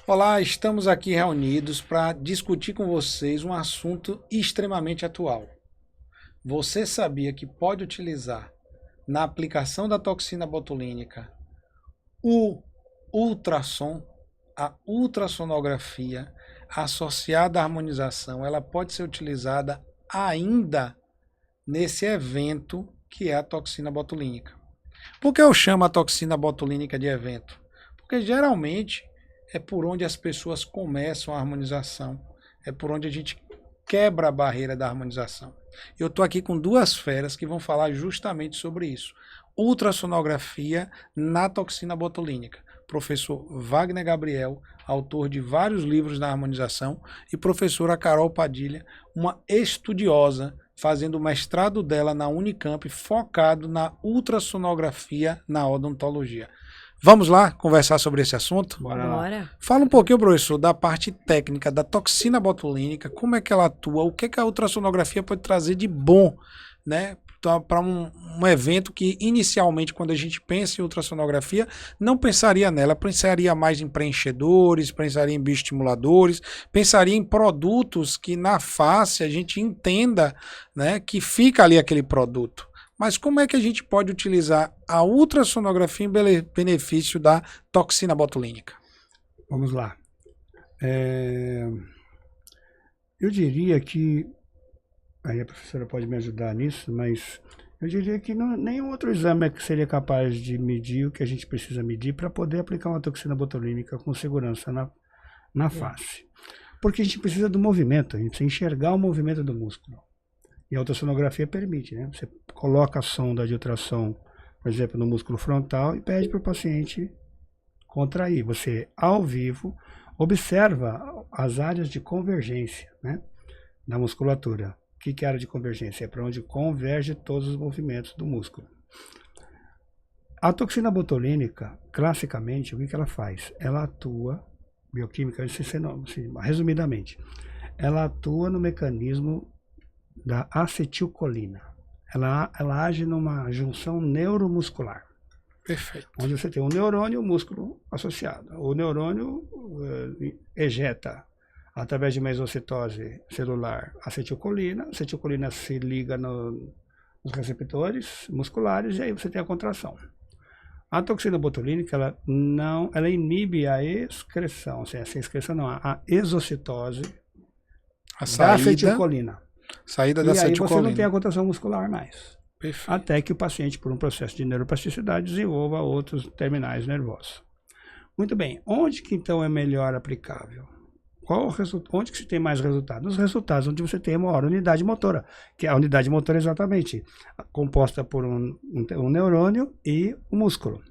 Olá, estamos aqui reunidos para discutir com vocês um assunto extremamente atual. Você sabia que pode utilizar na aplicação da toxina botulínica o ultrassom, a ultrassonografia associada à harmonização, ela pode ser utilizada ainda nesse evento que é a toxina botulínica. Por que eu chamo a toxina botulínica de evento? Porque geralmente é por onde as pessoas começam a harmonização, é por onde a gente quebra a barreira da harmonização. Eu estou aqui com duas feras que vão falar justamente sobre isso. Ultrassonografia na toxina botulínica. Professor Wagner Gabriel, autor de vários livros na harmonização, e professora Carol Padilha, uma estudiosa, fazendo o mestrado dela na Unicamp, focado na ultrassonografia na odontologia. Vamos lá conversar sobre esse assunto? Bora lá. Fala um pouquinho, professor, da parte técnica da toxina botulínica, como é que ela atua, o que a ultrassonografia pode trazer de bom, né, para um evento que inicialmente, quando a gente pensa em ultrassonografia, não pensaria nela, pensaria mais em preenchedores, pensaria em bioestimuladores, pensaria em produtos que na face a gente entenda, né, que fica ali aquele produto. Mas como é que a gente pode utilizar a ultrassonografia em benefício da toxina botulínica? Vamos lá. Eu diria que, aí a professora pode me ajudar nisso, mas eu diria que nenhum outro exame que seria capaz de medir o que a gente precisa medir para poder aplicar uma toxina botulínica com segurança na face. Porque a gente precisa do movimento, a gente precisa enxergar o movimento do músculo. E a ultrassonografia permite, né? Você coloca a sonda de ultrassom, por exemplo, no músculo frontal e pede para o paciente contrair. Você, ao vivo, observa as áreas de convergência, né, da musculatura. O que é a área de convergência? É para onde converge todos os movimentos do músculo. A toxina botulínica, classicamente, o que ela faz? Ela atua, bioquímica, resumidamente, ela atua no mecanismo da acetilcolina. Ela age numa junção neuromuscular. Perfeito. Onde você tem um neurônio e um músculo associado. O neurônio ejeta, através de uma exocitose celular, acetilcolina. A acetilcolina se liga nos receptores musculares e aí você tem a contração. A toxina botulínica, ela inibe a excreção, a excreção não, a exocitose da acetilcolina. Saída da acetilcolina. E aí você não tem a contração muscular mais. Perfeito. Até que o paciente, por um processo de neuroplasticidade, desenvolva outros terminais nervosos. Muito bem. Onde que então é melhor aplicável? Onde que se tem mais resultado? Nos resultados onde você tem a maior unidade motora, que é a unidade motora exatamente composta por um neurônio e um músculo.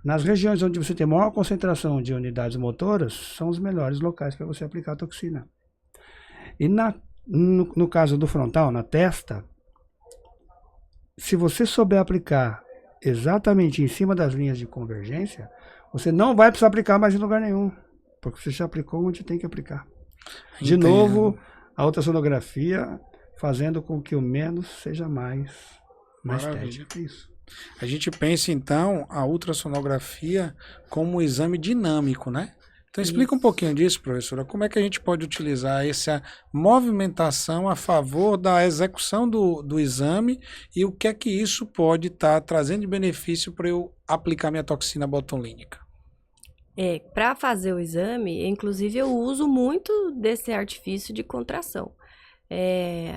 Nas regiões onde você tem maior concentração de unidades motoras, são os melhores locais para você aplicar a toxina. E no caso do frontal, na testa, se você souber aplicar exatamente em cima das linhas de convergência, você não vai precisar aplicar mais em lugar nenhum, porque você já aplicou onde tem que aplicar. De novo, a ultrassonografia fazendo com que o menos seja mais estético. Isso. A gente pensa, então, a ultrassonografia como um exame dinâmico, né? Então explica um pouquinho disso, professora. Como é que a gente pode utilizar essa movimentação a favor da execução do exame e o que é que isso pode estar trazendo de benefício para eu aplicar minha toxina botulínica? Para fazer o exame, inclusive eu uso muito desse artifício de contração.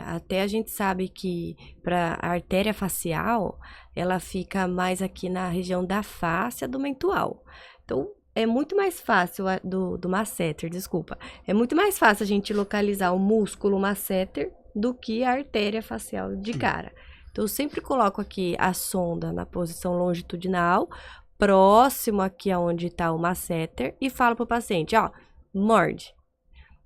Até a gente sabe que para a artéria facial, ela fica mais aqui na região da face abdominal. Então, é muito mais fácil do masseter, desculpa. É muito mais fácil a gente localizar o músculo masseter do que a artéria facial de cara. Então, eu sempre coloco aqui a sonda na posição longitudinal, próximo aqui aonde está o masseter, e falo para o paciente, ó, morde.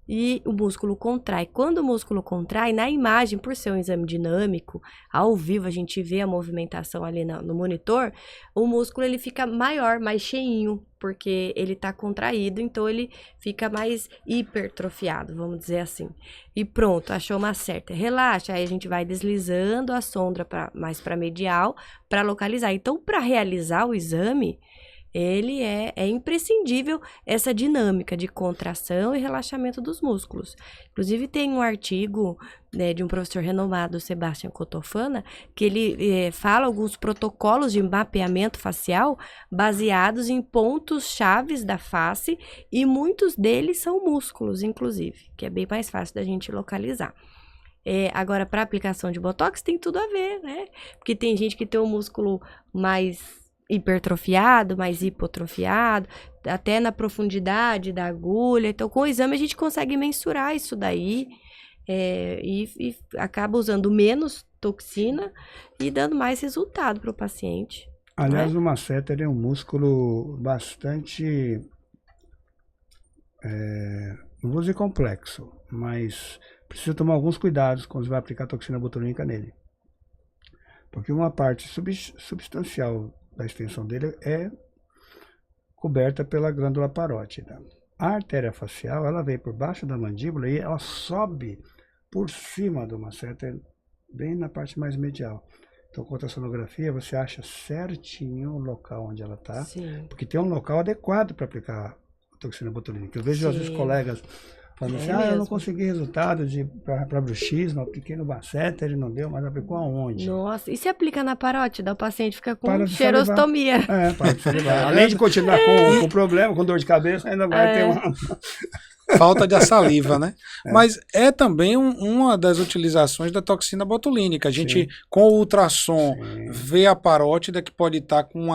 E o músculo contrai. Quando o músculo contrai, na imagem, por ser um exame dinâmico, ao vivo a gente vê a movimentação ali no monitor, o músculo ele fica maior, mais cheinho, porque ele está contraído, então ele fica mais hipertrofiado, vamos dizer assim. E pronto, achou uma certa. Relaxa, aí a gente vai deslizando a sonda mais para medial, para localizar. Então, para realizar o exame, ele é imprescindível essa dinâmica de contração e relaxamento dos músculos. Inclusive, tem um artigo, né, de um professor renomado, Sebastian Cotofana, que ele fala alguns protocolos de mapeamento facial baseados em pontos chaves da face, e muitos deles são músculos, inclusive, que é bem mais fácil da gente localizar. Agora, para aplicação de Botox, tem tudo a ver, né? Porque tem gente que tem um músculo mais hipertrofiado, mais hipotrofiado, até na profundidade da agulha. Então, com o exame, a gente consegue mensurar isso daí, e acaba usando menos toxina e dando mais resultado para o paciente. Aliás, o masseter é um músculo bastante, não vou dizer complexo, mas precisa tomar alguns cuidados quando você vai aplicar toxina botulínica nele. Porque uma parte substancial da extensão dele é coberta pela glândula parótida. A artéria facial, ela vem por baixo da mandíbula e ela sobe por cima do masseter, bem na parte mais medial. Então, com a ultrassonografia, você acha certinho o local onde ela está, porque tem um local adequado para aplicar a toxina botulínica. Eu vejo, às vezes, colegas falando assim, eu não consegui resultado para bruxismo, apliquei no masseter e não deu, mas aplicou aonde? Nossa, e se aplica na parótida, o paciente fica com Para de xerostomia. Para de salivar. Além de continuar com problema, com dor de cabeça, ainda vai ter uma... Falta de saliva, né? Mas é também uma das utilizações da toxina botulínica. A gente, com o ultrassom, vê a parótida que pode estar com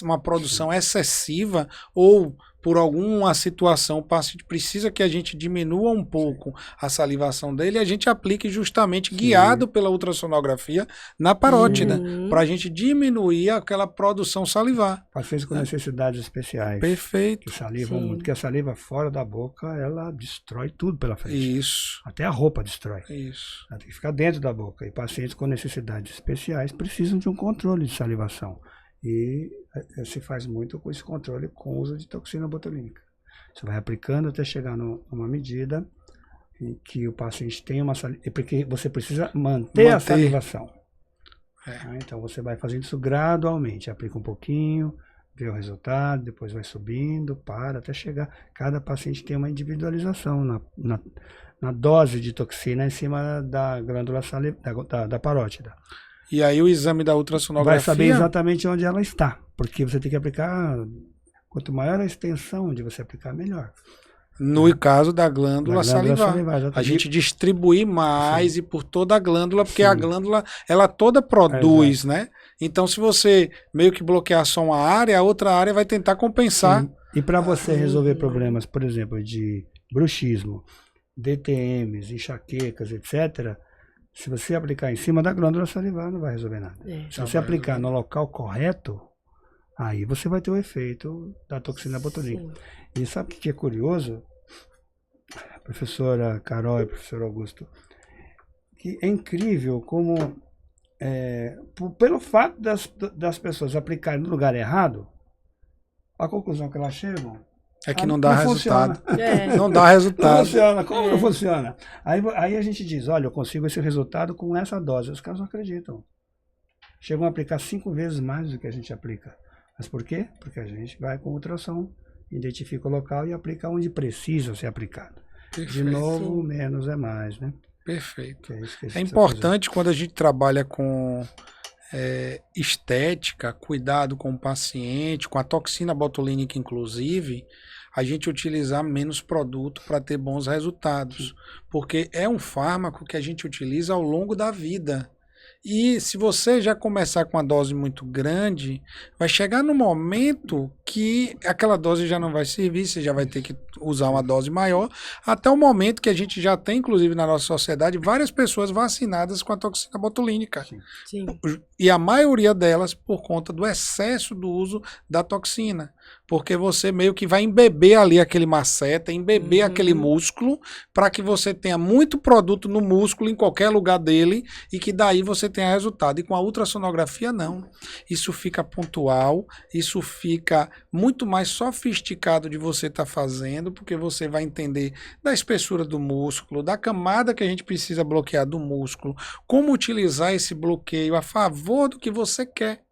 uma produção excessiva, ou por alguma situação o paciente precisa que a gente diminua um pouco a salivação dele, e a gente aplique justamente guiado pela ultrassonografia na parótida, para a gente diminuir aquela produção salivar. Pacientes com necessidades especiais. Perfeito. Que salivam muito, porque a saliva fora da boca, ela destrói tudo pela frente. Isso. Até a roupa destrói. Isso. Ela tem que ficar dentro da boca. E pacientes com necessidades especiais precisam de um controle de salivação. E se faz muito com esse controle com o uso de toxina botulínica. Você vai aplicando até chegar numa medida em que o paciente tem uma salivação, porque você precisa manter a salivação. Então você vai fazendo isso gradualmente, aplica um pouquinho, vê o resultado, depois vai subindo, até chegar. Cada paciente tem uma individualização na dose de toxina em cima da glândula da parótida. E aí o exame da ultrassonografia... Vai saber exatamente onde ela está, porque você tem que aplicar, quanto maior a extensão de você aplicar, melhor. No caso da glândula salivar. A gente distribuir mais e por toda a glândula, porque a glândula, ela toda produz, né? Então, se você meio que bloquear só uma área, a outra área vai tentar compensar. E para você resolver problemas, por exemplo, de bruxismo, DTMs, enxaquecas, etc., se você aplicar em cima da glândula salivar, não vai resolver nada. Se você aplicar no local correto, aí você vai ter o efeito da toxina botulínica. E sabe o que é curioso, professora Carol e professor Augusto? Que é incrível como, pelo fato das pessoas aplicarem no lugar errado, a conclusão que elas chegam é que não dá resultado. Não dá resultado. Não funciona. Como não funciona? Aí a gente diz, olha, eu consigo esse resultado com essa dose. Os caras não acreditam. Chegam a aplicar 5 vezes mais do que a gente aplica. Mas por quê? Porque a gente vai com ultrassom, identifica o local e aplica onde precisa ser aplicado. Perfeito. De novo, menos é mais, né? Perfeito. É importante quando a gente trabalha com estética, cuidado com o paciente, com a toxina botulínica inclusive, a gente utilizar menos produto para ter bons resultados. Porque é um fármaco que a gente utiliza ao longo da vida. E se você já começar com uma dose muito grande, vai chegar no momento que aquela dose já não vai servir, você já vai ter que usar uma dose maior, até o momento que a gente já tem, inclusive na nossa sociedade, várias pessoas vacinadas com a toxina botulínica. Sim. E a maioria delas por conta do excesso do uso da toxina. Porque você meio que vai embeber ali aquele masseter, embeber aquele músculo, para que você tenha muito produto no músculo, em qualquer lugar dele, e que daí você tenha resultado. E com a ultrassonografia, não. Isso fica pontual, isso fica muito mais sofisticado de você estar fazendo, porque você vai entender da espessura do músculo, da camada que a gente precisa bloquear do músculo, como utilizar esse bloqueio a favor do que você quer.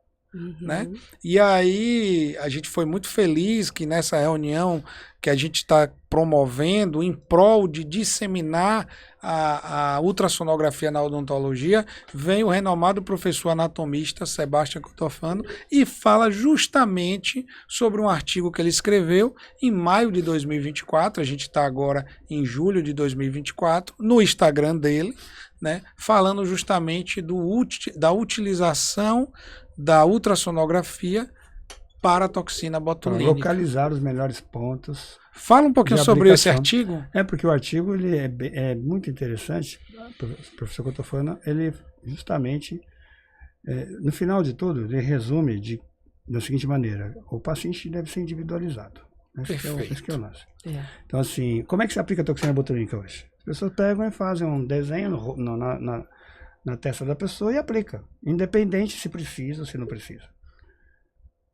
né? E aí a gente foi muito feliz que nessa reunião que a gente está promovendo em prol de disseminar a ultrassonografia na odontologia, vem o renomado professor anatomista Sebastião Cotofano e fala justamente sobre um artigo que ele escreveu em maio de 2024, a gente está agora em julho de 2024, no Instagram dele, né, falando justamente da utilização da ultrassonografia para a toxina Para botulínica. localizar os melhores pontos. Fala um pouquinho de sobre esse aplicação. artigo. É porque o artigo ele é muito interessante. O professor Cotofano, ele justamente, no final de tudo, ele resume da seguinte maneira: o paciente deve ser individualizado. Esse que é o lance. Então, assim, como é que se aplica a toxina botulínica hoje? As pessoas pegam e fazem um desenho na testa da pessoa e aplica, independente se precisa ou se não precisa.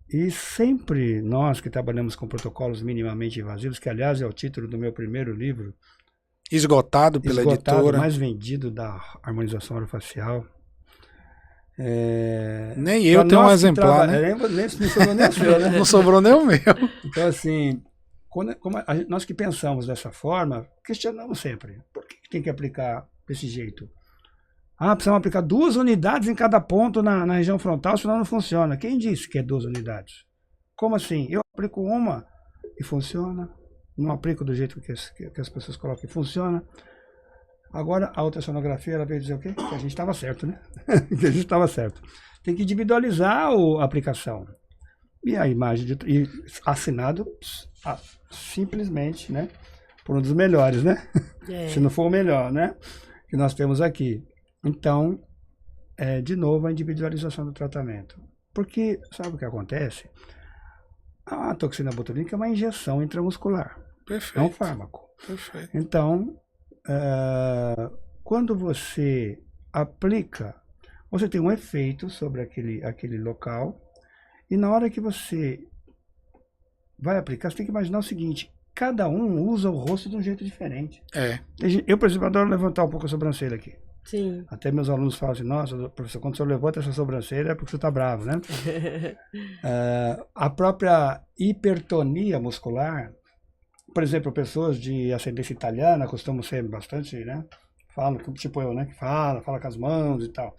E sempre nós que trabalhamos com protocolos minimamente invasivos, que aliás é o título do meu primeiro livro, Esgotado pela editora. mais vendido da harmonização orofacial. Nem eu tenho um exemplar, né? Não sobrou nem o seu, né? Não sobrou nem o meu. Então, assim, nós que pensamos dessa forma, questionamos sempre. Por que tem que aplicar desse jeito? Precisamos aplicar 2 unidades em cada ponto na região frontal, senão não funciona. Quem disse que é 2 unidades? Como assim? Eu aplico uma e funciona. Não aplico do jeito que as pessoas colocam e funciona. Agora, a ultrassonografia, ela veio dizer o quê? Que a gente estava certo, né? Que a gente estava certo. Tem que individualizar a aplicação. E a imagem, assinado simplesmente, né? Por um dos melhores, né? Se não for o melhor, né? Que nós temos aqui. Então, de novo, a individualização do tratamento. Porque, sabe o que acontece? A toxina botulínica é uma injeção intramuscular. Perfeito. É um fármaco. Perfeito. Então, quando você aplica, você tem um efeito sobre aquele local. E na hora que você vai aplicar, você tem que imaginar o seguinte: cada um usa o rosto de um jeito diferente. Eu, por exemplo, adoro levantar um pouco a sobrancelha aqui. Sim. Até meus alunos falam assim: nossa, professor, quando o senhor levanta essa sobrancelha é porque você está bravo, né? A própria hipertonia muscular, por exemplo, pessoas de ascendência italiana costumam ser bastante, né? Falam, tipo eu, né? Que fala com as mãos e tal.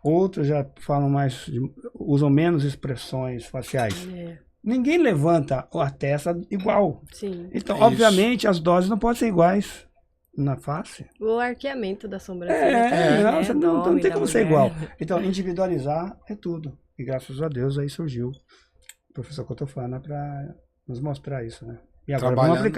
Outros já falam mais, usam menos expressões faciais. Ninguém levanta a testa igual. Sim. Então, obviamente, as doses não podem ser iguais na face. O arqueamento da sobrancelha. Não tem como ser igual. Então, individualizar é tudo. E graças a Deus aí surgiu o professor Cotofano para nos mostrar isso, né? E agora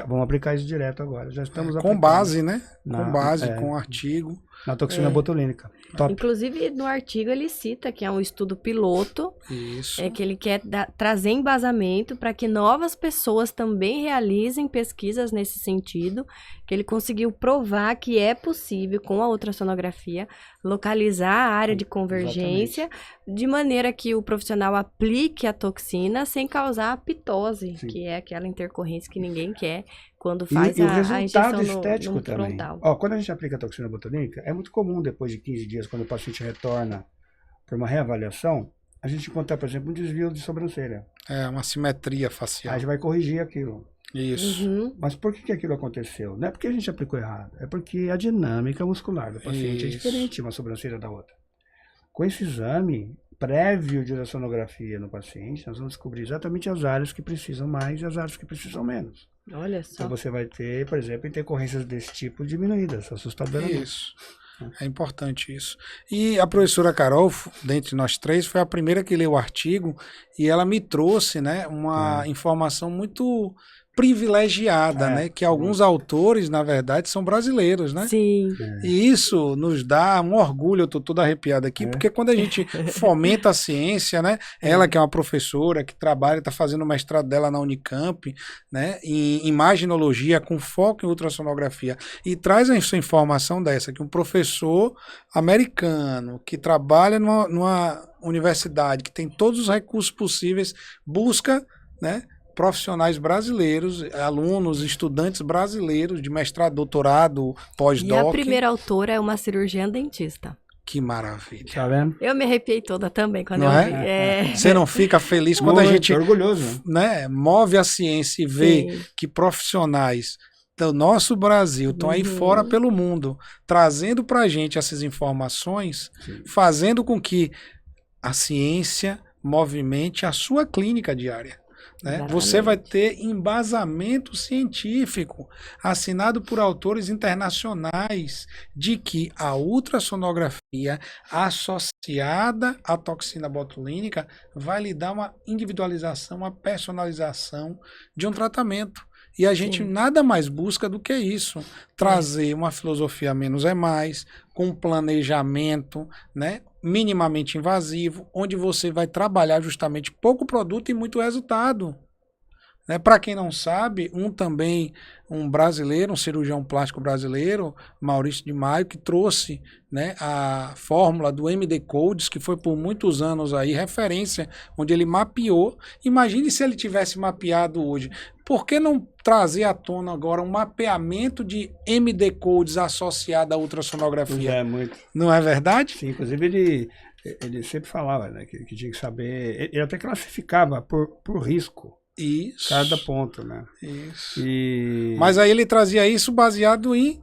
vamos aplicar isso direto agora. Já estamos com base, né? Com base, com artigo. Na toxina botulínica. Top. Inclusive, no artigo ele cita que é um estudo piloto. Isso. Que ele quer trazer embasamento para que novas pessoas também realizem pesquisas nesse sentido. Que ele conseguiu provar que é possível, com a ultrassonografia, localizar a área de convergência, de maneira que o profissional aplique a toxina sem causar a pitose, que é aquela intercorrência que ninguém quer quando faz o resultado a injeção estético no também. frontal. Quando a gente aplica a toxina botulínica, é muito comum depois de 15 dias, quando o paciente retorna para uma reavaliação, a gente encontrar, por exemplo, um desvio de sobrancelha. Uma simetria facial. Aí a gente vai corrigir aquilo. Isso. Mas por que aquilo aconteceu? Não é porque a gente aplicou errado, é porque a dinâmica muscular do paciente é diferente uma sobrancelha da outra. Com esse exame prévio de ultrassonografia no paciente, nós vamos descobrir exatamente as áreas que precisam mais e as áreas que precisam menos. Olha só. Então você vai ter, por exemplo, intercorrências desse tipo diminuídas, assustadoramente. Isso. É importante isso. E a professora Carol, dentre nós três, foi a primeira que leu o artigo e ela me trouxe, né, uma informação muito privilegiada, né? Que alguns autores, na verdade, são brasileiros, né? Sim. E isso nos dá um orgulho, eu tô todo arrepiado aqui, porque quando a gente fomenta a ciência, né? Ela que é uma professora que trabalha, está fazendo o mestrado dela na Unicamp, né? Em imaginologia, com foco em ultrassonografia, e traz essa informação dessa, que um professor americano que trabalha numa universidade que tem todos os recursos possíveis, busca, né, profissionais brasileiros, alunos, estudantes brasileiros de mestrado, doutorado, pós-doc. E a primeira autora é uma cirurgiã dentista. Que maravilha. Tá vendo? Eu me arrepiei toda também quando Não eu é? vi. Você não fica feliz quando a Muito gente, orgulhoso. né, move a ciência e vê Sim. que profissionais do nosso Brasil estão aí fora pelo mundo, trazendo para a gente essas informações, Sim. fazendo com que a ciência movimente a sua clínica diária. Né? Exatamente. Você vai ter embasamento científico assinado por autores internacionais de que a ultrassonografia associada à toxina botulínica vai lhe dar uma individualização, uma personalização de um tratamento. E a gente Sim. nada mais busca do que isso, trazer uma filosofia menos é mais, com planejamento, né, minimamente invasivo, onde você vai trabalhar justamente pouco produto e muito resultado. Né? Para quem não sabe, um brasileiro, um cirurgião plástico brasileiro, Maurício de Maio, que trouxe, né, a fórmula do MD Codes, que foi por muitos anos aí referência, onde ele mapeou. Imagine se ele tivesse mapeado hoje. Por que não trazer à tona agora um mapeamento de MD Codes associado à ultrassonografia? É muito. Não é verdade? Sim, inclusive ele sempre falava, né, que tinha que saber. Ele até classificava por risco. Isso. Cada ponto, né? Isso. E... Mas aí ele trazia isso baseado em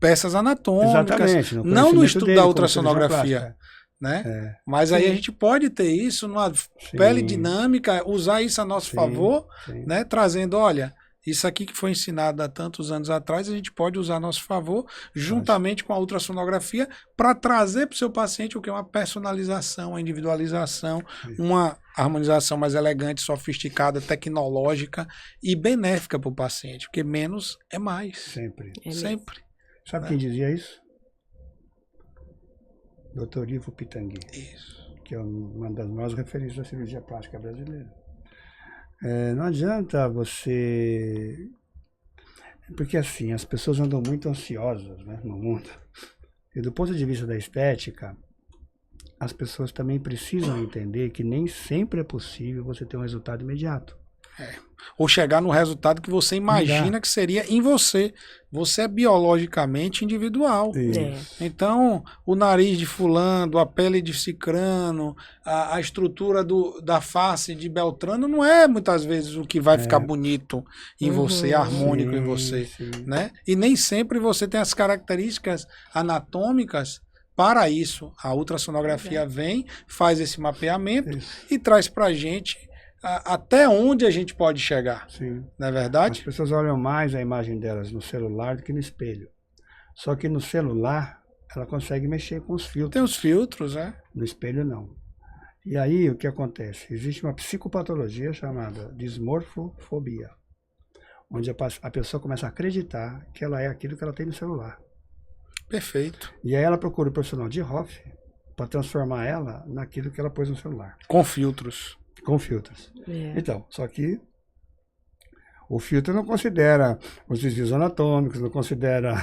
peças anatômicas, Exatamente, não no estudo dele, da como ultrassonografia. cirurgião Né? É. Mas aí Sim. a gente pode ter isso numa Sim. pele dinâmica, usar isso a nosso Sim, favor, sim. né? Trazendo, olha, isso aqui que foi ensinado há tantos anos atrás, a gente pode usar a nosso favor, juntamente com a ultrassonografia, para trazer para o seu paciente o que é uma personalização, uma individualização, uma harmonização mais elegante, sofisticada, tecnológica e benéfica para o paciente, porque menos é mais. Sempre. É mesmo. Sempre. Sabe quem dizia isso? Dr. Ivo Pitangui, Isso. que é uma das maiores referências da cirurgia plástica brasileira. Não adianta você... Porque assim, as pessoas andam muito ansiosas, né, no mundo. E do ponto de vista da estética, as pessoas também precisam entender que nem sempre é possível você ter um resultado imediato. Ou chegar no resultado que você imagina que seria em você. Você é biologicamente individual. Isso. Então, o nariz de fulano, a pele de cicrano, a estrutura da face de Beltrano não é muitas vezes o que vai ficar bonito em você, harmônico em você. Sim. Né? E nem sempre você tem as características anatômicas para isso. A ultrassonografia vem, faz esse mapeamento Isso. e traz para a gente até onde a gente pode chegar. Sim. Não é As verdade? pessoas olham mais a imagem delas no celular do que no espelho. Só que no celular, ela consegue mexer com os filtros. Tem os filtros, né? No espelho, não. E aí, o que acontece? Existe uma psicopatologia chamada dismorfofobia, onde a pessoa começa a acreditar que ela é aquilo que ela tem no celular. Perfeito. E aí ela procura o profissional de Hoff para transformar ela naquilo que ela pôs no celular, Com filtros. com filtros. É. Então, só que o filtro não considera os desvios anatômicos, não considera,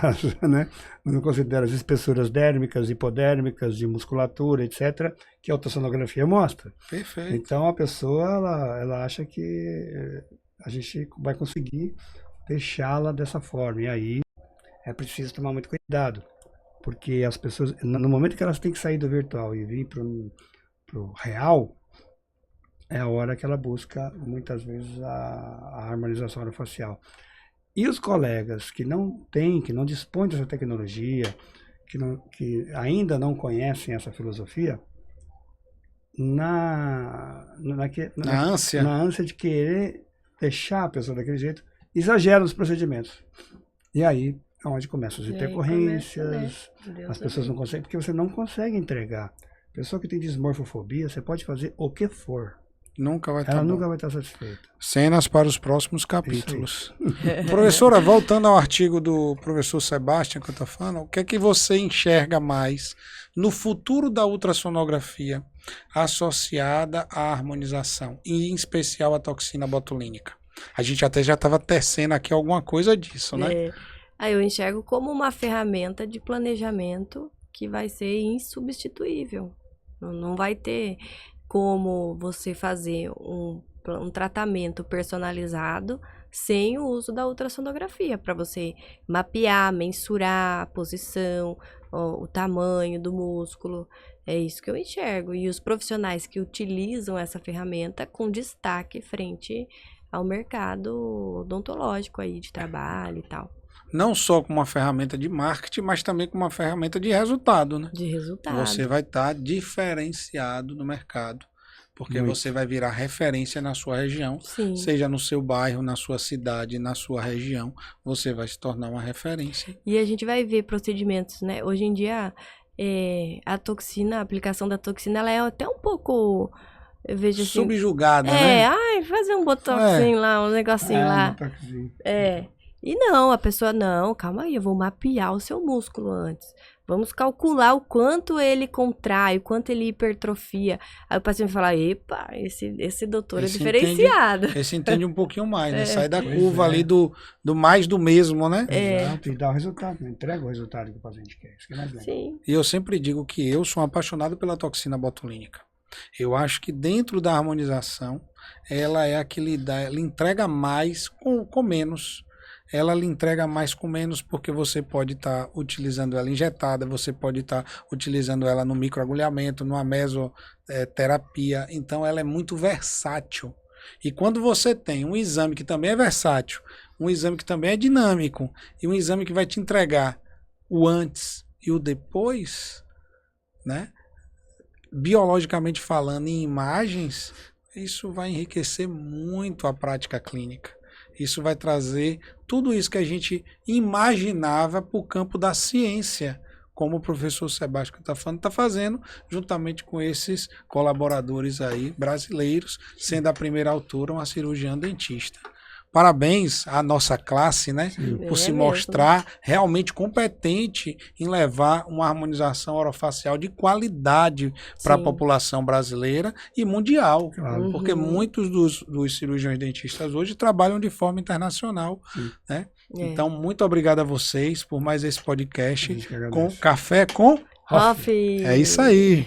né, não considera as espessuras dérmicas, hipodérmicas, de musculatura, etc., que a ultrassonografia mostra. Perfeito. Então a pessoa ela acha que a gente vai conseguir deixá-la dessa forma. E aí é preciso tomar muito cuidado, porque as pessoas, no momento que elas têm que sair do virtual e vir para o real, é a hora que ela busca, muitas vezes, a harmonização orofacial. E os colegas que não têm, que não dispõem dessa tecnologia, que ainda não conhecem essa filosofia, na ânsia. na ânsia de querer deixar a pessoa daquele jeito, exagera nos procedimentos. E aí é onde começam as E aí intercorrências, começa, né? as pessoas não conseguem, porque você não consegue entregar. Pessoa que tem dismorfofobia, você pode fazer o que for. Nunca vai estar Ela bom. nunca vai estar satisfeita. Cenas para os próximos capítulos. Professora, voltando ao artigo do professor Sebastião que eu estou falando, o que é que você enxerga mais no futuro da ultrassonografia associada à harmonização, e em especial à toxina botulínica? A gente até já estava tecendo aqui alguma coisa disso, né? É. Aí eu enxergo como uma ferramenta de planejamento que vai ser insubstituível. Não vai ter como você fazer um tratamento personalizado sem o uso da ultrassonografia, para você mapear, mensurar a posição, o tamanho do músculo. É isso que eu enxergo. E os profissionais que utilizam essa ferramenta com destaque frente ao mercado odontológico aí de trabalho e tal. Não só como uma ferramenta de marketing, mas também como uma ferramenta de resultado, né? De resultado. Você vai estar diferenciado no mercado, porque Muito. você vai virar referência na sua região, Sim. seja no seu bairro, na sua cidade, na sua região, você vai se tornar uma referência. E a gente vai ver procedimentos, né? Hoje em dia, a toxina, a aplicação da toxina, ela é até um pouco, eu vejo assim... Subjugada, né? ai, fazer um botoxinho lá, um negocinho lá. Um toquezinho. E não, a pessoa, não, calma aí, eu vou mapear o seu músculo antes. Vamos calcular o quanto ele contrai, o quanto ele hipertrofia. Aí o paciente fala, epa, esse doutor é diferenciado. Esse entende um pouquinho mais, né? Sai da curva ali do mais do mesmo, né? Exato, e dá o resultado, entrega o resultado que o paciente quer. Isso que é mais legal. Sim. E eu sempre digo que eu sou apaixonado pela toxina botulínica. Eu acho que dentro da harmonização, ela é a que ela entrega mais com menos. Ela lhe entrega mais com menos porque você pode estar utilizando ela injetada, você pode estar utilizando ela no microagulhamento, numa mesoterapia. Então ela é muito versátil. E quando você tem um exame que também é versátil, um exame que também é dinâmico e um exame que vai te entregar o antes e o depois, né? Biologicamente falando, em imagens, isso vai enriquecer muito a prática clínica. Isso vai trazer tudo isso que a gente imaginava para o campo da ciência, como o professor Sebastião está fazendo, juntamente com esses colaboradores aí brasileiros, sendo a primeira autora uma cirurgiã dentista. Parabéns à nossa classe, né? Por se mostrar realmente competente em levar uma harmonização orofacial de qualidade para a população brasileira e mundial. Claro. Porque muitos dos cirurgiões dentistas hoje trabalham de forma internacional, né? Então, muito obrigado a vocês por mais esse podcast com Café com Hoff. É isso aí.